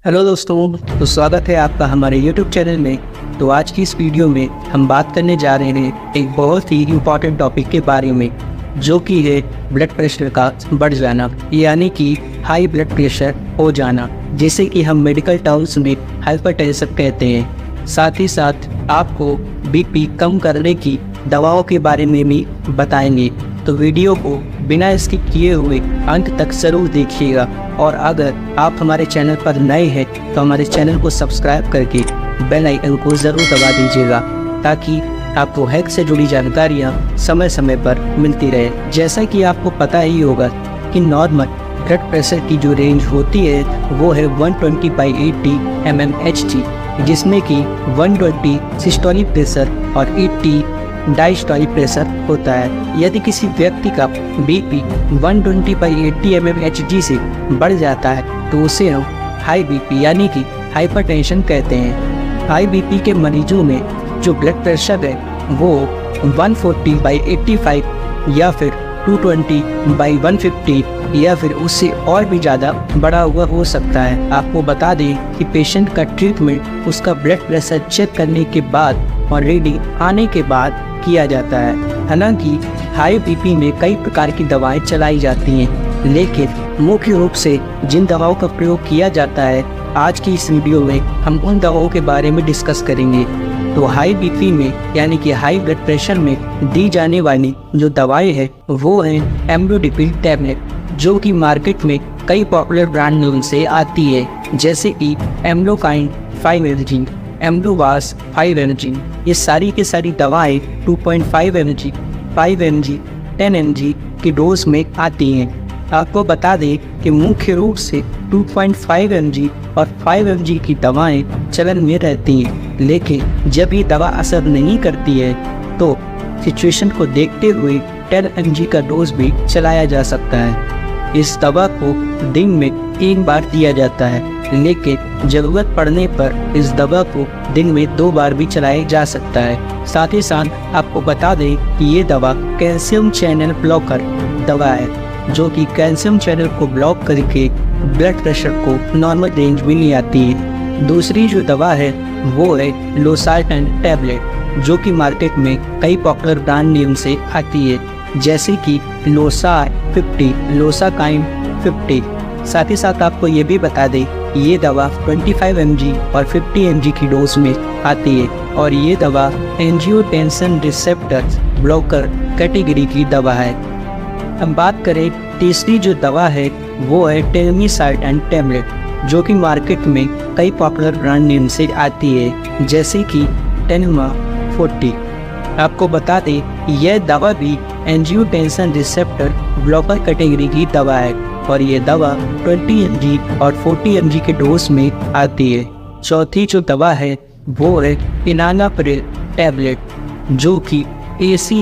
Hello दोस्तों, तो स्वागत है आपका हमारे YouTube चैनल में। तो आज की इस वीडियो में हम बात करने जा रहे हैं एक बहुत ही इम्पॉर्टेंट टॉपिक के बारे में, जो कि है ब्लड प्रेशर का बढ़ जाना, यानी कि हाई ब्लड प्रेशर हो जाना, जिसे कि हम मेडिकल टर्म्स में हाइपरटेंशन कहते हैं। साथ ही साथ आपको बीपी कम करने की दवाओं के बारे में भी बताएंगे। तो वीडियो को बिना स्किप किए हुए अंत तक ज़रूर देखिएगा, और अगर आप हमारे चैनल पर नए हैं तो हमारे चैनल को सब्सक्राइब करके बेल आइकन को ज़रूर दबा दीजिएगा, ताकि आपको हेल्थ से जुड़ी जानकारियाँ समय समय पर मिलती रहे। जैसा कि आपको पता ही होगा कि नॉर्मल ब्लड प्रेशर की जो रेंज होती है वो है 120/80 mmHg, जिसमें कि 120 सिस्टोलिक प्रेशर और 80 डायस्टोलिक प्रेशर होता है। यदि किसी व्यक्ति का बीपी 120/80 mmHg से बढ़ जाता है तो उसे हम हाई बीपी यानी कि हाइपरटेंशन कहते हैं। हाई बीपी के मरीजों में जो ब्लड प्रेशर है वो 140/85 या फिर 220/150 या फिर उससे और भी ज़्यादा बढ़ा हुआ हो सकता है। आपको बता दें कि पेशेंट का ट्रीटमेंट उसका ब्लड प्रेशर चेक करने के बाद और रीडिंग आने के बाद किया जाता है। हालांकि हाई बीपी में कई प्रकार की दवाएं चलाई जाती हैं, लेकिन मुख्य रूप से जिन दवाओं का प्रयोग किया जाता है आज की इस वीडियो में हम उन दवाओं के बारे में डिस्कस करेंगे। तो हाई बीपी में यानी कि हाई ब्लड प्रेशर में दी जाने वाली जो दवाएं हैं वो हैं एम्लोडिपिल टैबलेट, जो कि मार्केट में कई पॉपुलर ब्रांड नेम से आती है, जैसे कि एम्लोकाइन 5 mg, एम्लोवास 5 mg। ये सारी की सारी दवाएं 2.5 mg, 5 mg, 10 mg की डोज में आती हैं। आपको बता दें कि मुख्य रूप से 2.5 mg और 5 mg की दवाएं चलन में रहती हैं, लेकिन जब ये दवा असर नहीं करती है तो सिचुएशन को देखते हुए 10 mg का डोज भी चलाया जा सकता है। इस दवा को दिन में 1 बार दिया जाता है, लेकिन ज़रूरत पड़ने पर इस दवा को दिन में 2 बार भी चलाया जा सकता है। साथ ही साथ आपको बता दें कि ये दवा कैल्शियम चैनल ब्लॉकर दवा है, जो कि कैल्शियम चैनल को ब्लॉक करके ब्लड प्रेशर को नॉर्मल रेंज में ले आती है। दूसरी जो दवा है वो है लोसार्टन टैबलेट, जो कि मार्केट में कई पॉपुलर ब्रांड नेम से आती है, जैसे कि लोसा 50, लोसाकाइन 50। साथ ही साथ आपको ये भी बता दें ये दवा 25 mg और 50 mg की डोज में आती है, और ये दवा एंजियोटेंसिन रिसेप्टर ब्लॉकर कैटेगरी की दवा है। हम बात करें तीसरी जो दवा है वो है टेलमिसार्टन टैबलेट, जो कि मार्केट में कई पॉपुलर ब्रांड नेम से आती है, जैसे कि टेनमा 40। आपको बता दें यह दवा भी एंजियोटेंसिन रिसेप्टर ब्लॉकर कैटेगरी की दवा है, और ये दवा 20 mg और 40 mg के डोज में आती है। चौथी जो दवा है वो है इनानाप्रिल टैबलेट, जो कि ACE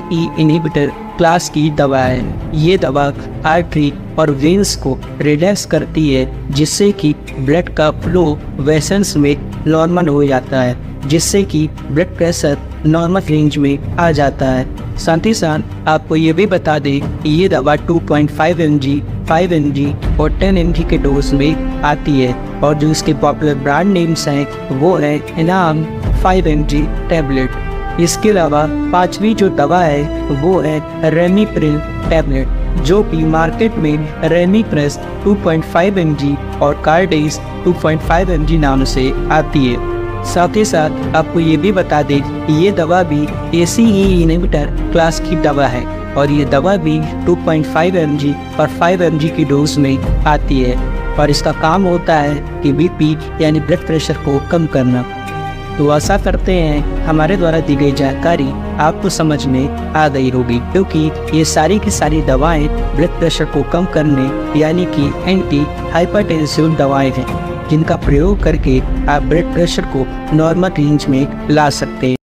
इनहिबिटर क्लास की दवा है। ये दवा आर्टरी और वेन्स को रिलैक्स करती है, जिससे कि ब्लड का फ्लो वेसल्स में नॉर्मल हो जाता है, जिससे कि ब्लड प्रेशर नॉर्मल रेंज में आ जाता है। साथ ही साथ आपको ये भी बता दें कि ये दवा 2.5 mg, 5 mg और 10 mg के डोज में आती है, और जो इसके पॉपुलर ब्रांड नेम्स हैं वो है इनाम 5 mg टैबलेट। इसके अलावा पांचवी जो दवा है वो है रेमिप्रिल टैबलेट, जो कि मार्केट में रेमिप्रेस 2.5 mg और कार्डेस 2.5 mg नाम से आती है। साथ ही साथ आपको ये भी बता दें कि ये दवा भी ACE इनहिबिटर क्लास की दवा है, और ये दवा भी 2.5 mg और 5 mg की डोज में आती है, और इसका काम होता है कि बीपी यानी ब्लड प्रेशर को कम करना। तो आशा करते हैं हमारे द्वारा दी गई जानकारी आपको समझ में आ गई होगी, क्योंकि ये सारी की सारी दवाएं ब्लड प्रेशर को कम करने यानी कि एंटी हाइपरटेंसिव दवाएं हैं, जिनका प्रयोग करके आप ब्लड प्रेशर को नॉर्मल रेंज में ला सकते हैं।